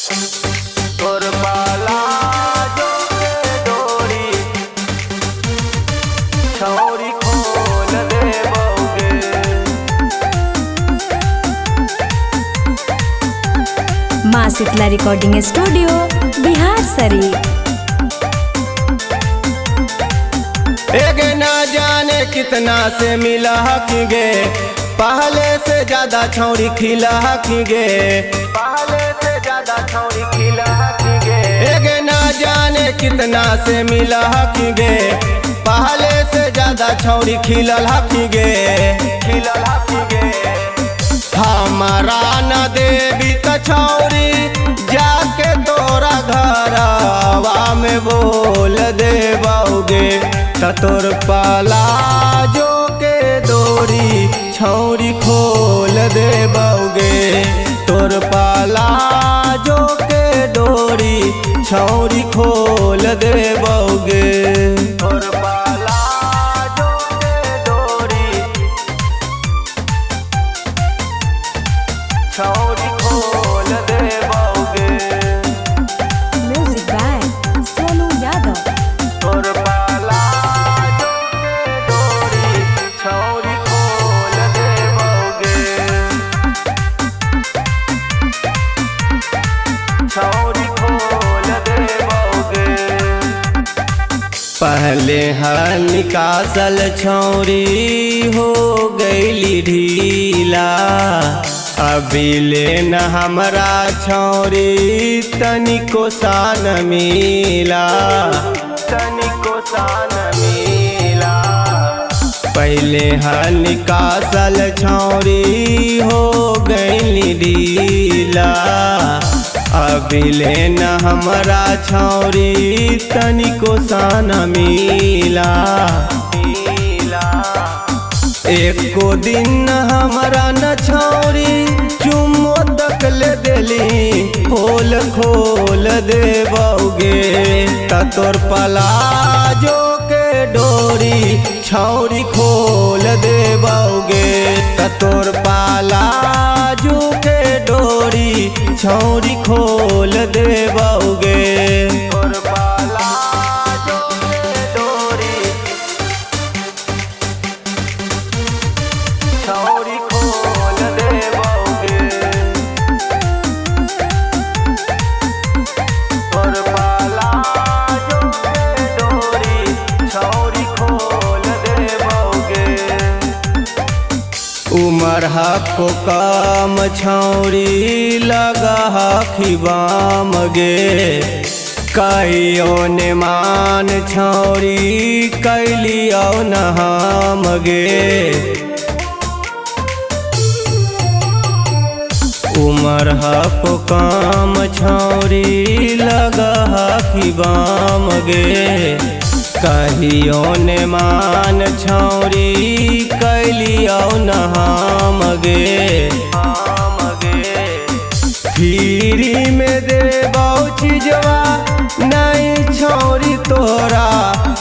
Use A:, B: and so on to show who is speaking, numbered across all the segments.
A: तोर पलाजो के डोरी छौरी खोल देबोगे।
B: माँ शीतला रिकॉर्डिंग स्टूडियो बिहार शरीफ।
A: एगे ना जाने कितना से मिला की गे, पहले से ज्यादा छौरी खिला की गे, पहले से ज्यादा छौरी खिला की गे। एगे ना जाने कितना से मिला की गे, पहले से ज्यादा छौरी खिलल की गे, खिलल की गे। हमारा न देवी त छौरी जाके तोरा घरवा में बोल देबोगे। त तोर पलाजो के डोरी छौरी खोल देबोगे। तोर पलाजो के डोरी छौरी खोल देबोगे। तोर पलाजो के डोरी छौरी खोल देबोगे।
B: Music by Sonu Yadav.
A: तोर पलाजो के डोरी छौरी खोल देबोगे। छौरी खोल देबोगे। पहले हल निकासल छौरी हो गईली ढीला, अभी लेन हमरा छौरी तनिको सान मिला, तनिको सान मिला। पहले हल निकासल छौरी हो गईली ढीला, अभी लेन हमरा छौरी तनिको सान मिला। एको दिन हमरा न छौरी चुम्मो तक ले देली, खोल खोल देबोगे। त तोर पलाजो के डोरी छौरी खोल देबोगे। त तोर पलाजो के डोरी छौरी खोल देबोगे। तोर पलाजो के डोरी छौरी खोल देबोगे। तोर पलाजो के डोरी छौरी खोल देबोगे। उमर हको काम छौरी लगा खिबाम गे, कहियो ने मान छौरी कैलियो न हम गे। उमर हको काम छौरी लगा खिबाम गे, कहियो ने मान छौरी कैलियो न हम गे। फ्री में देबो चीजवा नहीं छौरी तोरा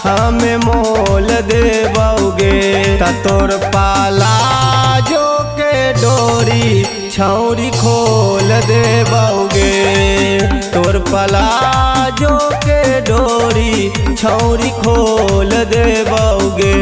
A: हमें मोल देबोगे। त तोर पलाजो के डोरी छौरी खोल देबोगे। तोर पलाजो के डोरी छौरी खोल देबोगे।